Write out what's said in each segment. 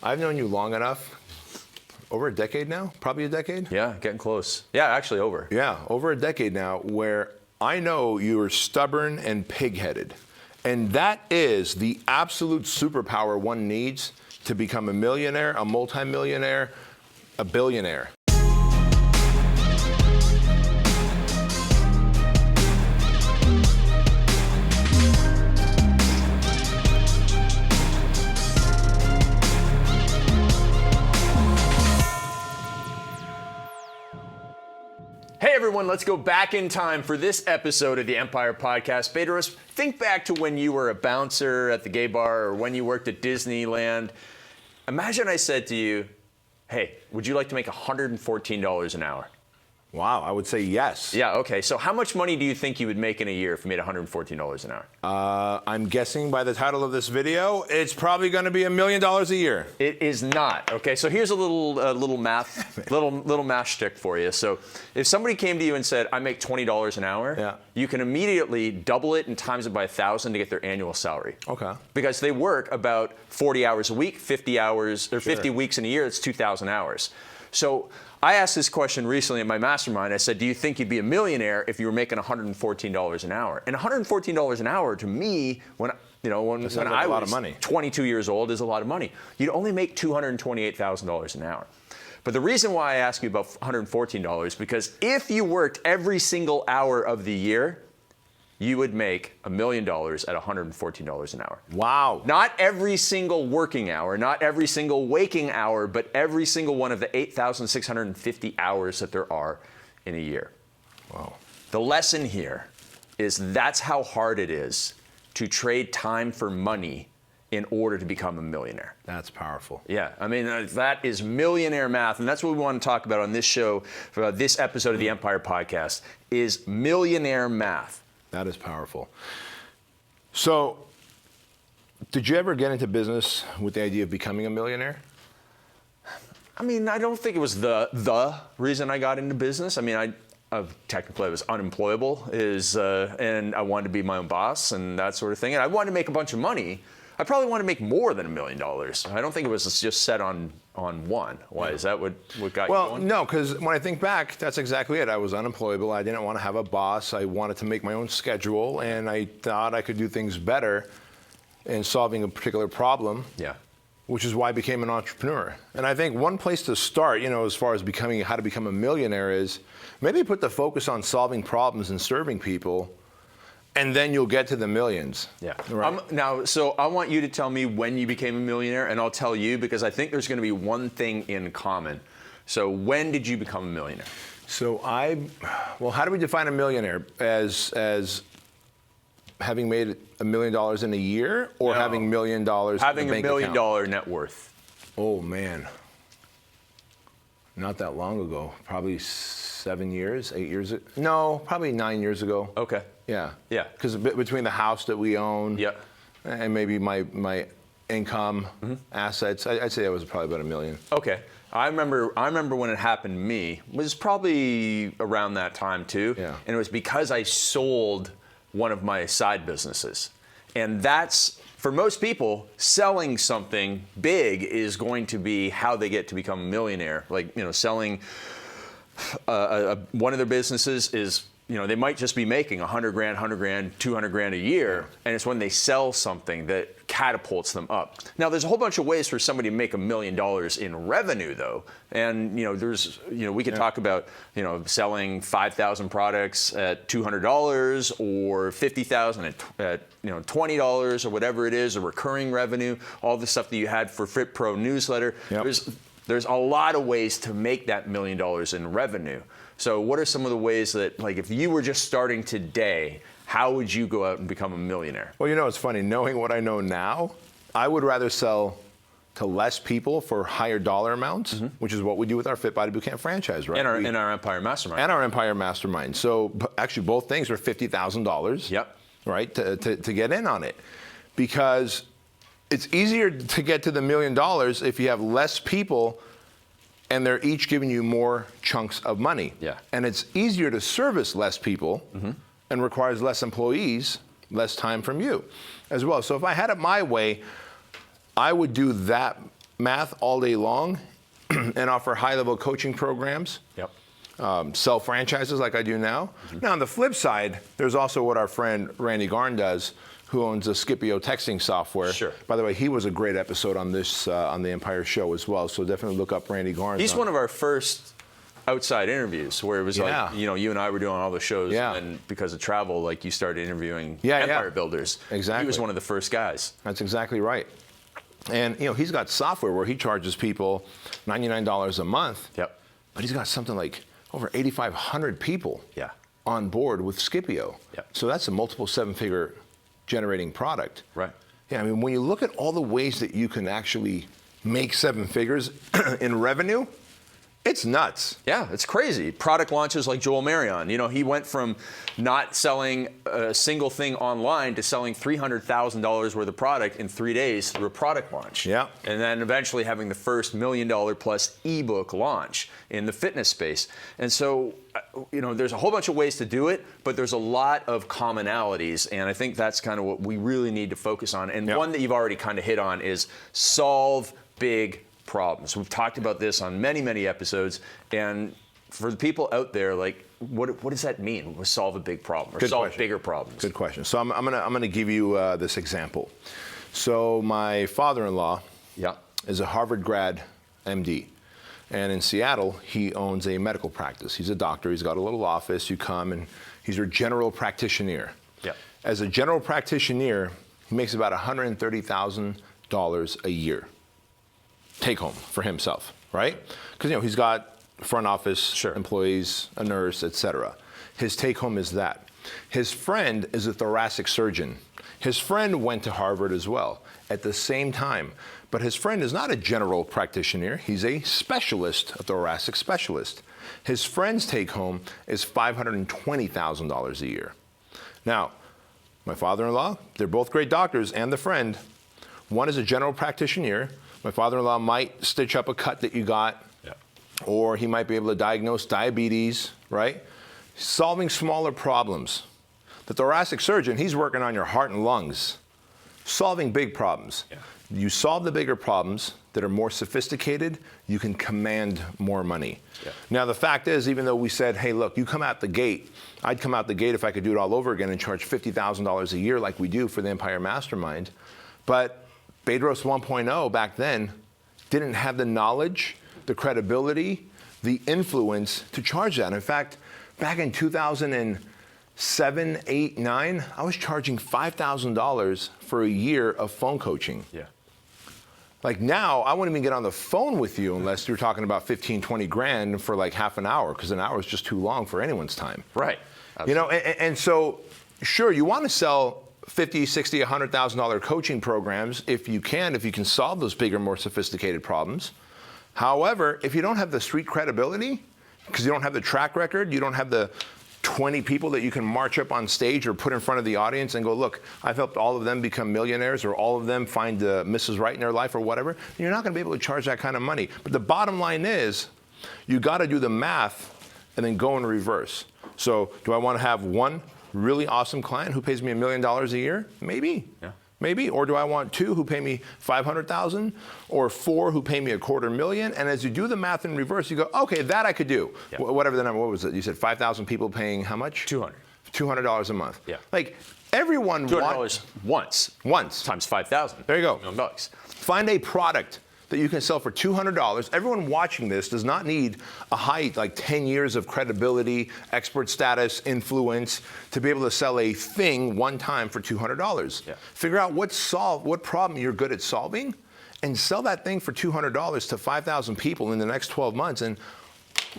I've known you long enough, over a decade now, probably a decade? Yeah, getting close. Yeah, actually over. Yeah, over a decade now, where I know you are stubborn and pig-headed. And that is the absolute superpower one needs to become a millionaire, a multimillionaire, a billionaire. Hey everyone, let's go back in time for this episode of the Empire Podcast. Bedros, think back to when you were a bouncer at the gay bar or when you worked at Disneyland. Imagine I said to you, hey, would you like to make $114 an hour? Wow, I would say yes. Yeah, okay. So how much money do you think you would make in a year if you made $114 an hour? I'm guessing by the title of this video, it's probably going to be $1 million a year. It is not. Okay, so here's a little math, little math shtick for you. So if somebody came to you and said, I make $20 an hour, yeah, you can immediately double it and times it by 1,000 to get their annual salary. Okay. Because they work about 40 hours a week, 50 hours, or 50 weeks in a year, it's 2,000 hours. So I asked this question recently at my mastermind. I said, do you think you'd be a millionaire if you were making $114 an hour? And $114 an hour to me, when I was 22 years old, is a lot of money. You'd only make $228,000 an hour. But the reason why I ask you about $114 is because if you worked every single hour of the year, you would make $1 million at $114 an hour. Wow. Not every single working hour, not every single waking hour, but every single one of the 8,650 hours that there are in a year. Wow. The lesson here is that's how hard it is to trade time for money in order to become a millionaire. That's powerful. Yeah, I mean, that is millionaire math, and that's what we want to talk about on this show, for this episode of the Empire Podcast, is millionaire math. That is powerful. So, did you ever get into business with the idea of becoming a millionaire? I mean, I don't think it was the reason I got into business. I mean, technically I was unemployable, and I wanted to be my own boss and that sort of thing. And I wanted to make a bunch of money. I probably wanted to make more than $1 million. I don't think it was just set on one. Why? Is that what got you going? Well, no, because when I think back, that's exactly it. I was unemployable. I didn't want to have a boss. I wanted to make my own schedule, and I thought I could do things better in solving a particular problem. Yeah. Which is why I became an entrepreneur. And I think one place to start, as far as how to become a millionaire is maybe put the focus on solving problems and serving people, and then you'll get to the millions. Yeah. Right. So I want you to tell me when you became a millionaire, and I'll tell you because I think there's going to be one thing in common. So when did you become a millionaire? So how do we define a millionaire? As having made $1 million in a year, or having $1 million having in the bank $1 million account? net worth? Oh man, not that long ago. Probably 7 years, 8 years. No, probably 9 years ago. Okay. Yeah. Yeah. Because between the house that we own, and maybe my income, assets, I'd say it was probably about $1 million. Okay. I remember when it happened to me. It was probably around that time too. Yeah. And it was because I sold one of my side businesses. And that's, for most people, selling something big is going to be how they get to become a millionaire. Like, selling one of their businesses is, they might just be making $100 grand, $200 grand a year, and it's when they sell something that catapults them up. Now, there's a whole bunch of ways for somebody to make $1 million in revenue, though, and we could talk about selling 5,000 products at $200 or 50,000 at $20 or whatever it is, or recurring revenue, all the stuff that you had for Fit Pro newsletter. Yep. There's a lot of ways to make that $1 million in revenue. So what are some of the ways that, like, if you were just starting today, how would you go out and become a millionaire? Well, it's funny. Knowing what I know now, I would rather sell to less people for higher dollar amounts, which is what we do with our Fit Body Bootcamp franchise, right? And our Empire Mastermind. And our Empire Mastermind. So actually, both things are $50,000. Yep. Right, to get in on it, because it's easier to get to the $1 million if you have less people and they're each giving you more chunks of money. Yeah. And it's easier to service less people and requires less employees, less time from you as well. So if I had it my way, I would do that math all day long and offer high-level coaching programs. Yep. Sell franchises like I do now. Now, on the flip side, there's also what our friend Randy Garn does, who owns a Scipio texting software. Sure. By the way, he was a great episode on this on the Empire Show as well. So definitely look up Randy Garn. He's one of our first outside interviews where it was like, you know, you and I were doing all the shows, and because of travel, like you started interviewing empire builders. Exactly. He was one of the first guys. That's exactly right. And you know, he's got software where he charges people $99 a month. Yep. But he's got something like over 8,500 people on board with Scipio. Yep. So that's a multiple seven-figure generating product. Right. Yeah, I mean, when you look at all the ways that you can actually make seven figures in revenue, it's nuts. Yeah, it's crazy. Product launches like Joel Marion. You know, he went from not selling a single thing online to selling $300,000 worth of product in 3 days through a product launch. Yeah. And then eventually having the first $1 million plus ebook launch in the fitness space. And so, you know, there's a whole bunch of ways to do it, but there's a lot of commonalities. And I think that's kind of what we really need to focus on. And one that you've already kind of hit on is solve big problems. We've talked about this on many, many episodes, and for the people out there, like, what does that mean? We solve a big problem or solve bigger problems. Good question. So I'm gonna give you this example. So my father-in-law is a Harvard grad, MD, and in Seattle he owns a medical practice. He's a doctor. He's got a little office. You come and he's your general practitioner. Yeah. As a general practitioner, he makes about $130,000 a year. Take home for himself, right? Because, you know, he's got front office employees, a nurse, etc. His take home is that. His friend is a thoracic surgeon. His friend went to Harvard as well at the same time. But his friend is not a general practitioner. He's a specialist, a thoracic specialist. His friend's take home is $520,000 a year. Now, my father-in-law, they're both great doctors, and the friend, one is a general practitioner. My father-in-law might stitch up a cut that you got, or he might be able to diagnose diabetes, right? Solving smaller problems. The thoracic surgeon, he's working on your heart and lungs, solving big problems. You solve the bigger problems that are more sophisticated, you can command more money. Now, the fact is, even though we said, hey, look, you come out the gate, I'd come out the gate if I could do it all over again and charge $50,000 a year like we do for the Empire Mastermind. But Bedros 1.0 back then didn't have the knowledge, the credibility, the influence to charge that. In fact, back in 2007, 8, 9, I was charging $5,000 for a year of phone coaching. Like now, I wouldn't even get on the phone with you unless you're talking about 15, 20 grand for like half an hour, because an hour is just too long for anyone's time. Right. You know, and so, sure, you want to sell $50,000, $60,000, $100,000 coaching programs if you can solve those bigger, more sophisticated problems. However, if you don't have the street credibility, because you don't have the track record, you don't have the 20 people that you can march up on stage or put in front of the audience and go, look, I've helped all of them become millionaires, or all of them find Mrs. Right in their life, or whatever, you're not going to be able to charge that kind of money. But the bottom line is, you got to do the math and then go in reverse. So do I want to have one really awesome client who pays me $1 million a year? Maybe. Maybe. Or do I want two who pay me $500,000, or four who pay me $250,000? And as you do the math in reverse, you go, okay, that I could do. Whatever the number, what was it? You said 5,000 people paying how much? $200 a month. Like everyone $200 once times 5,000. There you go. $1 million. Find a product that you can sell for $200. Everyone watching this does not need a high, like 10 years of credibility, expert status, influence to be able to sell a thing one time for $200. Figure out what problem you're good at solving, and sell that thing for $200 to 5,000 people in the next 12 months, and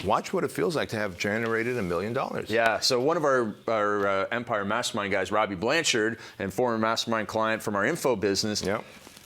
watch what it feels like to have generated $1 million. Yeah, so one of our Empire Mastermind guys, Robbie Blanchard, and former Mastermind client from our info business,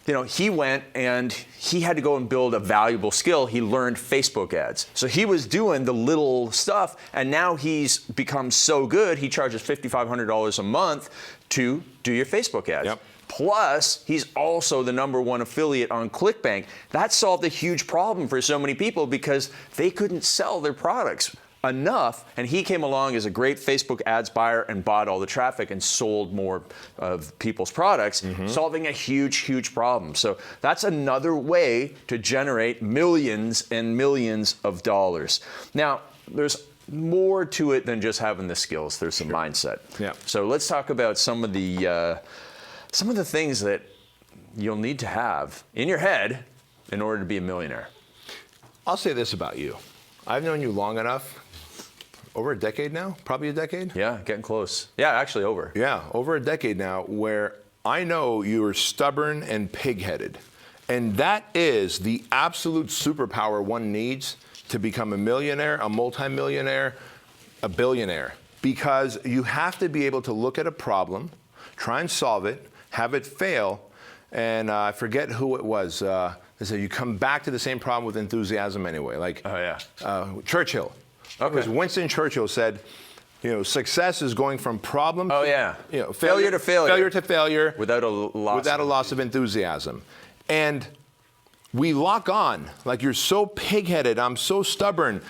you know, he went and he had to go and build a valuable skill. He learned Facebook ads. So he was doing the little stuff, and now he's become so good, he charges $5,500 a month to do your Facebook ads. Plus, he's also the #1 affiliate on ClickBank. That solved a huge problem for so many people because they couldn't sell their products enough, and he came along as a great Facebook ads buyer and bought all the traffic and sold more of people's products, solving a huge, huge problem. So that's another way to generate millions and millions of dollars. Now, there's more to it than just having the skills. There's some mindset. Yeah. So let's talk about some of the things that you'll need to have in your head in order to be a millionaire. I'll say this about you. I've known you long enough, over a decade now, probably a decade? Yeah, getting close. Yeah, actually over. Yeah, over a decade now, where I know you are stubborn and pig-headed. And that is the absolute superpower one needs to become a millionaire, a multimillionaire, a billionaire. Because you have to be able to look at a problem, try and solve it, have it fail, and I forget who it was. They said you come back to the same problem with enthusiasm anyway. Like, Oh, yeah. Churchill. Okay. It was Winston Churchill said, success is going from problem Oh, to, yeah. failure to failure. Failure to failure. Without a loss of enthusiasm. And we lock on, like you're so pig-headed, I'm so stubborn,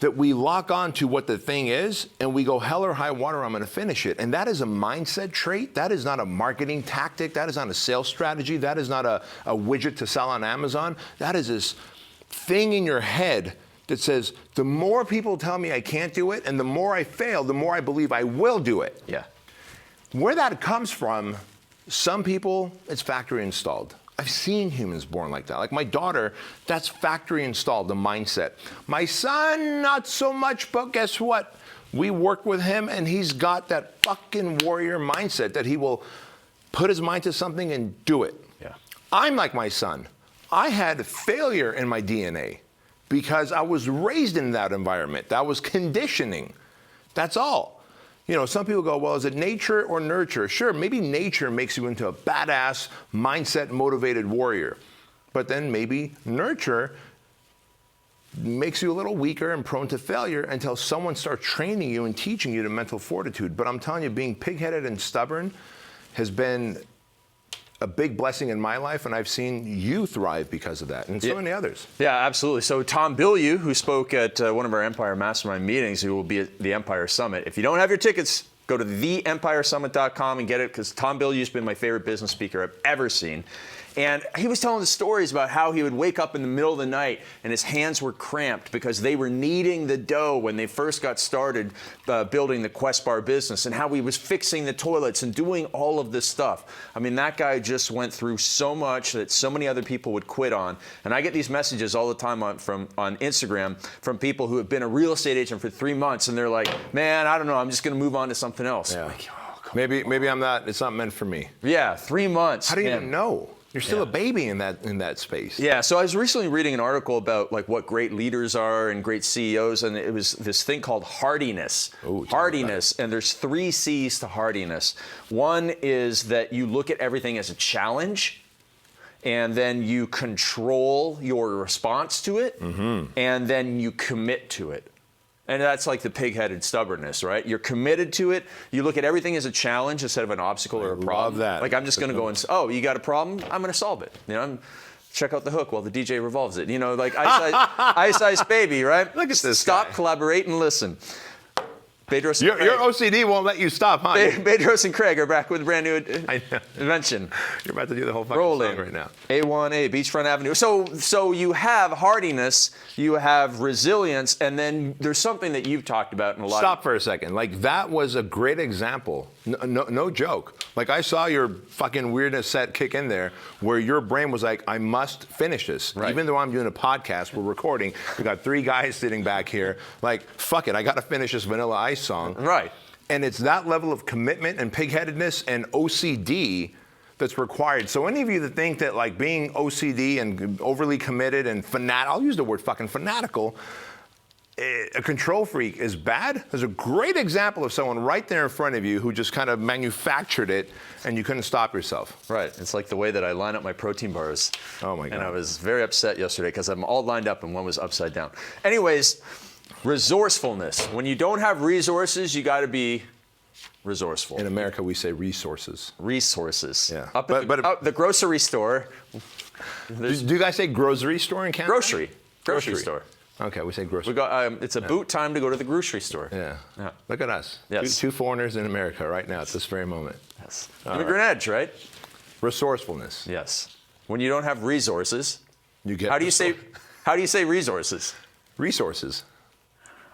that we lock on to what the thing is, and we go hell or high water, I'm gonna finish it. And that is a mindset trait. That is not a marketing tactic. That is not a sales strategy. That is not a widget to sell on Amazon. That is this thing in your head that says, the more people tell me I can't do it, and the more I fail, the more I believe I will do it. Yeah. Where that comes from, some people, it's factory installed. I've seen humans born like that. Like my daughter, that's factory installed, the mindset. My son, not so much, but guess what? We work with him and he's got that fucking warrior mindset that he will put his mind to something and do it. Yeah. I'm like my son. I had failure in my DNA because I was raised in that environment. That was conditioning. That's all. Some people go, well, is it nature or nurture? Sure, maybe nature makes you into a badass, mindset-motivated warrior. But then maybe nurture makes you a little weaker and prone to failure until someone starts training you and teaching you the mental fortitude. But I'm telling you, being pig-headed and stubborn has been a big blessing in my life, and I've seen you thrive because of that, and so many others. Yeah, absolutely. So Tom Bilyeu, who spoke at one of our Empire Mastermind meetings, who will be at the Empire Summit. If you don't have your tickets, go to theempiresummit.com and get it, because Tom Bilyeu's been my favorite business speaker I've ever seen. And he was telling the stories about how he would wake up in the middle of the night and his hands were cramped because they were kneading the dough when they first got started building the Quest Bar business, and how he was fixing the toilets and doing all of this stuff. I mean, that guy just went through so much that so many other people would quit on. And I get these messages all the time on Instagram from people who have been a real estate agent for 3 months, and they're like, man, I don't know, I'm just going to move on to something else. Yeah. Like, Maybe I'm not, it's not meant for me. Yeah, 3 months. How do you even know? You're still a baby in that space. Yeah, so I was recently reading an article about like what great leaders are and great CEOs, and it was this thing called hardiness. Ooh, hardiness, and there's 3 C's to hardiness. One is that you look at everything as a challenge, and then you control your response to it, and then you commit to it. And that's like the pig-headed stubbornness, right? You're committed to it. You look at everything as a challenge instead of an obstacle or a problem. Love that. Like, I'm just going to go and say, oh, you got a problem? I'm going to solve it. Check out the hook while the DJ revolves it. Like Ice Ice Baby, right? Look at this Stop, guy. Collaborate, and listen. Bedros and Your Craig. OCD won't let you stop, huh? Bedros and Craig are back with a brand new I know. invention. You're about to do the whole fucking Rolling song right now. A1A, Beachfront Avenue. So you have hardiness, you have resilience, and then there's something that you've talked about in a lot. Stop for a second. Like, that was a great example. No joke. Like, I saw your fucking weirdness set kick in there, where your brain was like, I must finish this. Right. Even though I'm doing a podcast, we're recording. We got 3 guys sitting back here. Like, fuck it, I got to finish this Vanilla Ice song. Right. And it's that level of commitment and pigheadedness and OCD that's required. So any of you that think that like being OCD and overly committed and I'll use the word fucking fanatical, a control freak is bad. There's a great example of someone right there in front of you who just kind of manufactured it and you couldn't stop yourself. Right. It's like the way that I line up my protein bars. Oh my God. And I was very upset yesterday because I'm all lined up and one was upside down. Anyways, resourcefulness. When you don't have resources, you got to be resourceful. In America, we say resources. Resources. Yeah. Up at the grocery store. Do you guys say grocery store in Canada? Grocery store. Okay, we say grocery. We got. It's about time to go to the grocery store. Yeah. Look at us. Yes. Two foreigners in America right now at this very moment. Yes. Immigrant edge, right? Resourcefulness. Yes. When you don't have resources, You get. how do you say resources? Resources?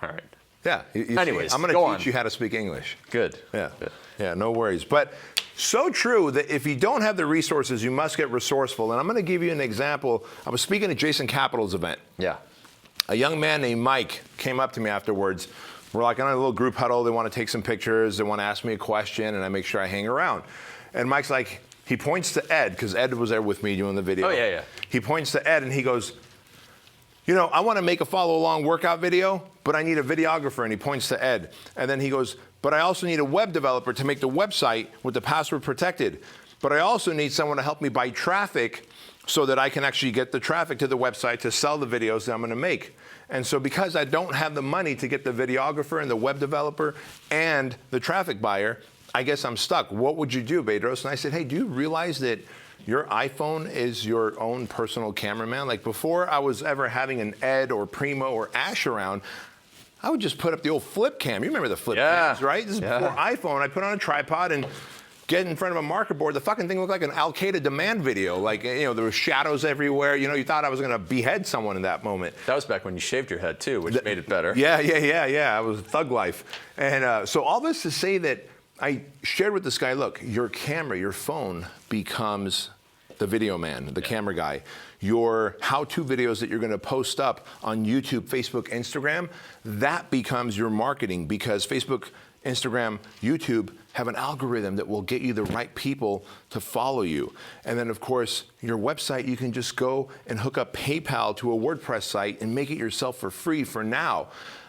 All right. Yeah. Anyways, I'm going go to on. teach you how to speak English. Good. Yeah. Good. Yeah, no worries. But so true that if you don't have the resources, you must get resourceful. And I'm going to give you an example. I was speaking at Jason Capital's event. Yeah. A young man named Mike came up to me afterwards. We're like on a little group huddle. They want to take some pictures. They want to ask me a question, and I make sure I hang around. And Mike's like, he points to Ed, because Ed was there with me doing the video. Oh, yeah. He points to Ed, and he goes, you know, I want to make a follow-along workout video, but I need a videographer. And he points to Ed. And then he goes, but I also need a web developer to make the website with the password protected. But I also need someone to help me buy traffic so that I can actually get the traffic to the website to sell the videos that I'm going to make. And so because I don't have the money to get the videographer and the web developer and the traffic buyer, I guess I'm stuck. What would you do, Bedros? And I said, hey, do you realize that your iPhone is your own personal cameraman? Like before I was ever having an Ed or Primo or Ash around, I would just put up the old flip cam. You remember the flip cams, right? This is before iPhone. I put on a tripod and get in front of a marker board. The fucking thing looked like an Al Qaeda demand video. Like, you know, there were shadows everywhere. You know, you thought I was going to behead someone in that moment. That was back when you shaved your head too, which made it better. Yeah. It was thug life. And so all this to say that I shared with this guy, look, your camera, your phone becomes the video man, the camera guy. Your how-to videos that you're going to post up on YouTube, Facebook, Instagram, that becomes your marketing, because Facebook, Instagram, YouTube have an algorithm that will get you the right people to follow you. And then, of course, your website, you can just go and hook up PayPal to a WordPress site and make it yourself for free for now.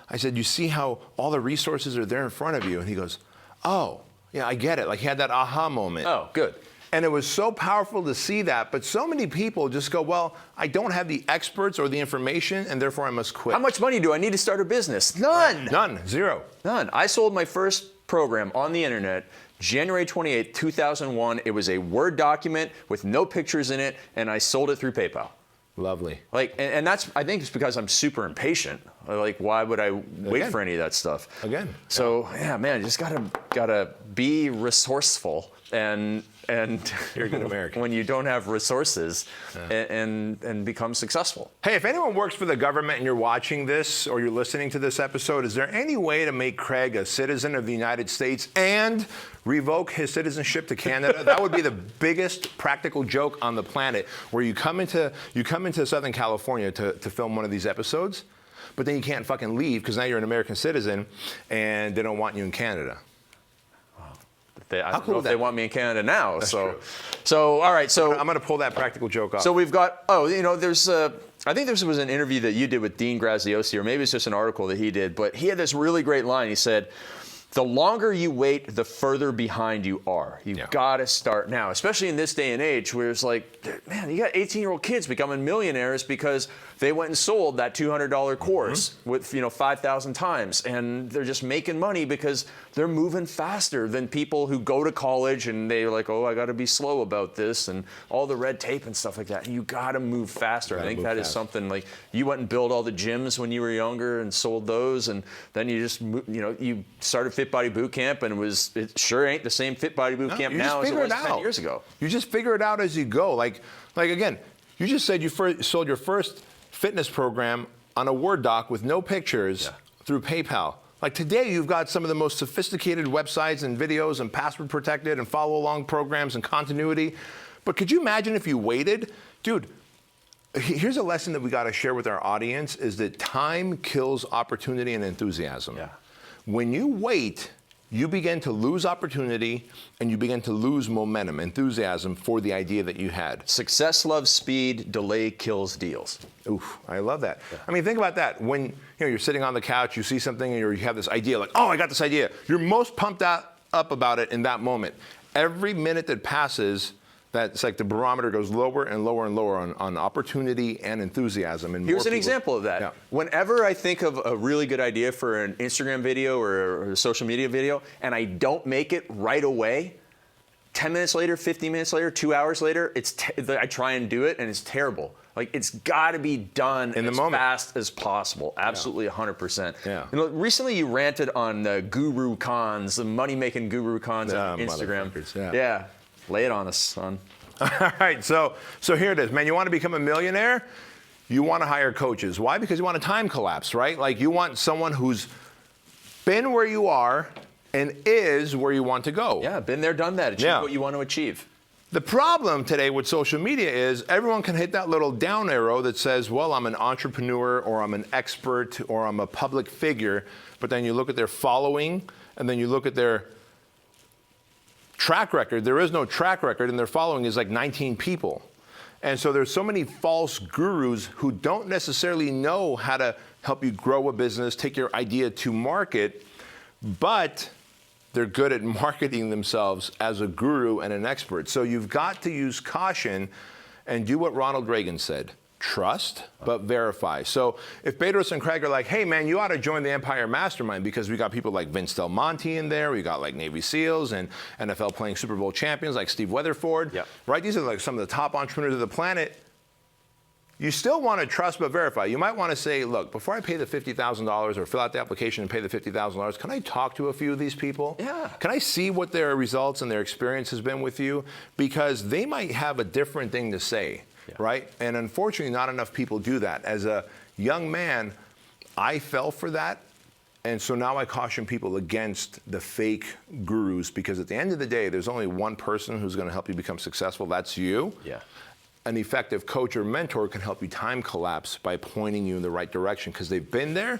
I said, you see how all the resources are there in front of you? And he goes, oh, yeah, I get it. Like he had that aha moment. Oh, good. And it was so powerful to see that, but so many people just go, well, I don't have the experts or the information, and therefore I must quit. How much money do I need to start a business? None. None. Zero. None. I sold my first program on the internet January 28, 2001. It was a Word document with no pictures in it, and I sold it through PayPal. Lovely. Like, and that's, I think it's because I'm super impatient. Like, why would I wait for any of that stuff? Again. So, yeah, man, you just gotta be resourceful and You're a good American. when you don't have resources and become successful. Hey, if anyone works for the government and you're watching this or you're listening to this episode, is there any way to make Craig a citizen of the United States and revoke his citizenship to Canada? That would be the biggest practical joke on the planet, where you come into Southern California to film one of these episodes, but then you can't fucking leave because now you're an American citizen and they don't want you in Canada. I don't know if they want me in Canada now. That's so, true. so all right. So I'm going to pull that practical joke off. So we've got, there's, I think there was an interview that you did with Dean Graziosi, or maybe it's just an article that he did, but he had this really great line. He said, the longer you wait, the further behind you are. You've got to start now, especially in this day and age where it's like, man, you got 18-year-old kids becoming millionaires because they went and sold that $200 course with 5,000 times, and they're just making money because they're moving faster than people who go to college and they're like, oh, I got to be slow about this and all the red tape and stuff like that. And you got to move faster. I think that is something like you went and built all the gyms when you were younger and sold those, and then you just you started Fit Body Boot Camp, and it sure ain't the same Fit Body Boot Camp now as it was 10 years ago. You just figure it out as you go. Like again, you just said you sold your first fitness program on a Word doc with no pictures through PayPal. Like today, you've got some of the most sophisticated websites and videos and password protected and follow along programs and continuity. But could you imagine if you waited? Dude, here's a lesson that we got to share with our audience, is that time kills opportunity and enthusiasm. Yeah. When you wait, you begin to lose opportunity and you begin to lose momentum, enthusiasm for the idea that you had. Success loves speed, delay kills deals. Oof, I love that. Yeah. I mean, think about that. When you're sitting on the couch, you see something and you have this idea like, oh, I got this idea. You're most pumped up about it in that moment. Every minute that passes, that's like the barometer goes lower and lower and lower on opportunity and enthusiasm. And here's an example of that. Yeah. Whenever I think of a really good idea for an Instagram video or a social media video, and I don't make it right away, 10 minutes later, 15 minutes later, 2 hours later, I try and do it, and it's terrible. Like, it's got to be done in the as moment, fast as possible. Absolutely, 100%. Yeah. You know, recently you ranted on the guru cons, the money-making guru cons on Instagram. Yeah. Lay it on us, son. All right, so here it is, man. You want to become a millionaire? You want to hire coaches. Why? Because you want a time collapse, right? Like, you want someone who's been where you are and is where you want to go. Yeah, been there, done that. Achieve what you want to achieve. The problem today with social media is everyone can hit that little down arrow that says, well, I'm an entrepreneur, or I'm an expert, or I'm a public figure. But then you look at their following, and then you look at their track record. There is no track record, and their following is like 19 people. And so there's so many false gurus who don't necessarily know how to help you grow a business, take your idea to market, but they're good at marketing themselves as a guru and an expert. So you've got to use caution and do what Ronald Reagan said. Trust, but verify. So if Bedros and Craig are like, hey, man, you ought to join the Empire Mastermind because we got people like Vince Del Monte in there. We got like Navy SEALs and NFL playing Super Bowl champions like Steve Weatherford. Yep. Right? These are like some of the top entrepreneurs of the planet. You still want to trust but verify. You might want to say, look, before I pay the $50,000 or fill out the application and pay the $50,000, can I talk to a few of these people? Yeah. Can I see what their results and their experience has been with you? Because they might have a different thing to say, right? And unfortunately, not enough people do that. As a young man, I fell for that. And so now I caution people against the fake gurus, because at the end of the day, there's only one person who's going to help you become successful. That's you. Yeah. An effective coach or mentor can help you time collapse by pointing you in the right direction, because they've been there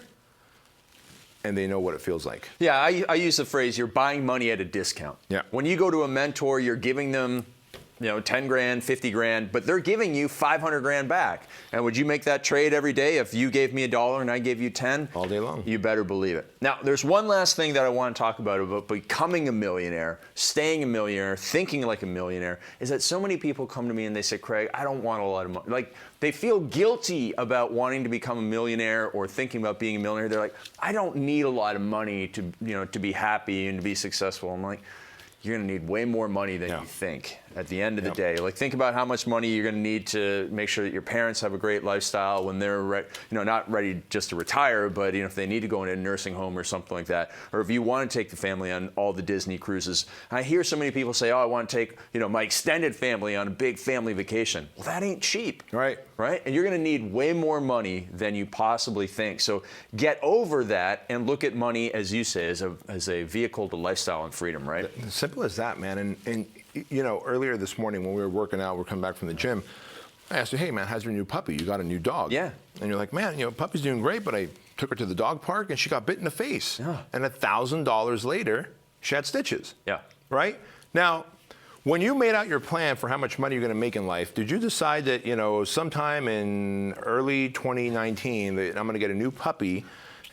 and they know what it feels like. Yeah, I use the phrase, you're buying money at a discount. Yeah. When you go to a mentor, you're giving them, 10 grand, 50 grand, but they're giving you 500 grand back. And would you make that trade every day if you gave me $1 and I gave you 10? All day long. You better believe it. Now, there's one last thing that I want to talk about becoming a millionaire, staying a millionaire, thinking like a millionaire, is that so many people come to me and they say, Craig, I don't want a lot of money. Like, they feel guilty about wanting to become a millionaire or thinking about being a millionaire. They're like, I don't need a lot of money to be happy and to be successful. I'm like, you're going to need way more money than you think at the end of the day. Like, think about how much money you're going to need to make sure that your parents have a great lifestyle when they're not ready just to retire, but if they need to go into a nursing home or something like that, or if you want to take the family on all the Disney cruises. I hear so many people say, oh, I want to take my extended family on a big family vacation. Well, that ain't cheap. Right. And you're going to need way more money than you possibly think. So get over that and look at money, as you say, as a vehicle to lifestyle and freedom, right? Simple as that, man. And earlier this morning when we were working out, we're coming back from the gym, I asked you, hey, man, how's your new puppy? You got a new dog. Yeah. And you're like, man, puppy's doing great, but I took her to the dog park and she got bit in the face. Yeah. And $1,000 later, she had stitches. Yeah. Right? Now, when you made out your plan for how much money you're going to make in life, did you decide that, sometime in early 2019 that I'm going to get a new puppy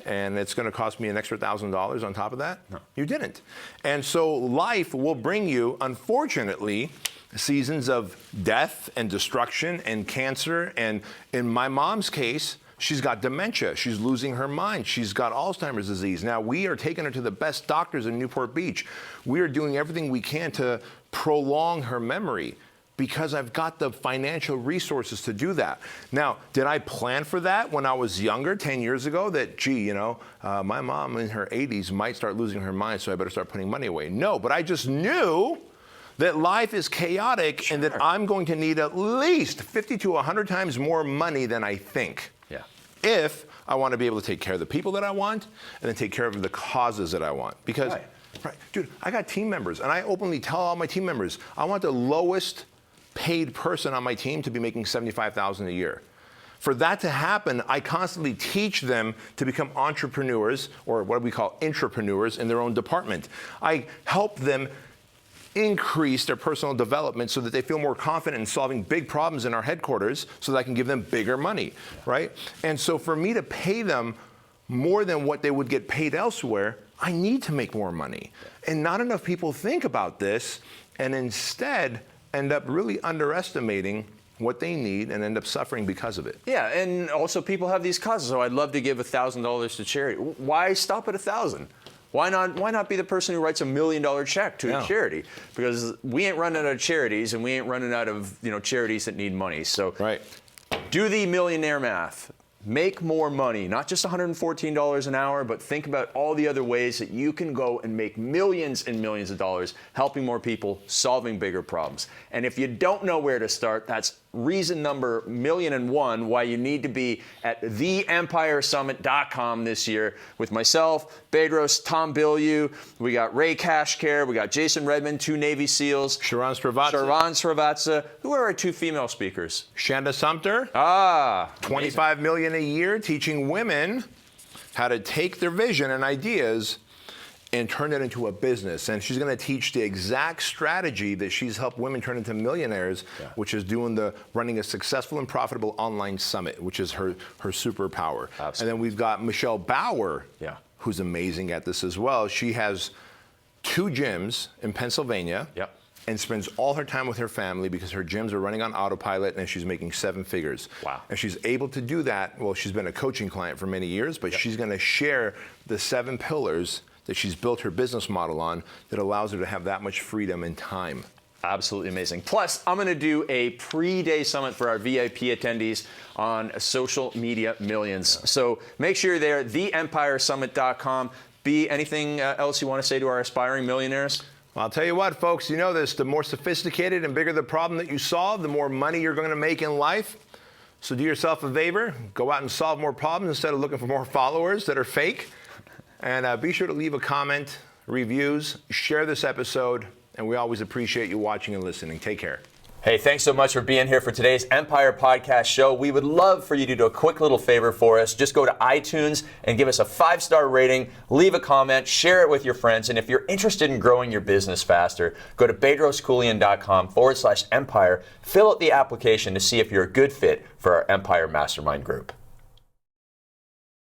and it's going to cost me an extra $1,000 on top of that? No. You didn't. And so life will bring you, unfortunately, seasons of death and destruction and cancer. And in my mom's case, she's got dementia. She's losing her mind. She's got Alzheimer's disease. Now, we are taking her to the best doctors in Newport Beach. We are doing everything we can to prolong her memory, because I've got the financial resources to do that. Now, did I plan for that when I was younger, 10 years ago, that, my mom in her 80s might start losing her mind, so I better start putting money away? No, but I just knew that life is chaotic and that I'm going to need at least 50 to 100 times more money than I think. Yeah. If I want to be able to take care of the people that I want and then take care of the causes that I want. Because, dude, I got team members, and I openly tell all my team members, I want the lowest paid person on my team to be making $75,000 a year. For that to happen, I constantly teach them to become entrepreneurs, or what we call intrapreneurs, in their own department. I help them increase their personal development so that they feel more confident in solving big problems in our headquarters so that I can give them bigger money, right? And so for me to pay them more than what they would get paid elsewhere, I need to make more money. And not enough people think about this, and instead end up really underestimating what they need and end up suffering because of it. Yeah, and also people have these causes. So I'd love to give $1,000 to charity. Why stop at 1,000? Why not be the person who writes $1 million check to a charity? Because we ain't running out of charities, and we ain't running out of charities that need money. So Do the millionaire math. Make more money, not just $114 an hour, but think about all the other ways that you can go and make millions and millions of dollars helping more people, solving bigger problems. And if you don't know where to start, that's reason number 1,000,001 why you need to be at theempiresummit.com this year with myself, Bedros, Tom Bilyeu, we got Ray Kashkar, we got Jason Redmond, 2 Navy SEALs, Sharon Srivatsa. Who are our 2 female speakers? Shanda Sumter. 25 million a year, teaching women how to take their vision and ideas and turn it into a business. And she's going to teach the exact strategy that she's helped women turn into millionaires, which is running a successful and profitable online summit, which is her superpower. Absolutely. And then we've got Michelle Bauer, who's amazing at this as well. She has 2 gyms in Pennsylvania. And spends all her time with her family because her gyms are running on autopilot and she's making 7 figures. Wow. And she's able to do that. Well, she's been a coaching client for many years, but she's going to share the 7 pillars that she's built her business model on that allows her to have that much freedom and time. Absolutely amazing. Plus, I'm going to do a pre-day summit for our VIP attendees on social media millions. So make sure you're there, theempiresummit.com. B, anything else you want to say to our aspiring millionaires? Well, I'll tell you what, folks, you know this, the more sophisticated and bigger the problem that you solve, the more money you're going to make in life. So do yourself a favor, go out and solve more problems instead of looking for more followers that are fake. And be sure to leave a comment, reviews, share this episode, and we always appreciate you watching and listening. Take care. Hey, thanks so much for being here for today's Empire Podcast Show. We would love for you to do a quick little favor for us. Just go to iTunes and give us a 5-star rating, leave a comment, share it with your friends. And if you're interested in growing your business faster, go to bedroskeuilian.com/empire, fill out the application to see if you're a good fit for our Empire Mastermind group.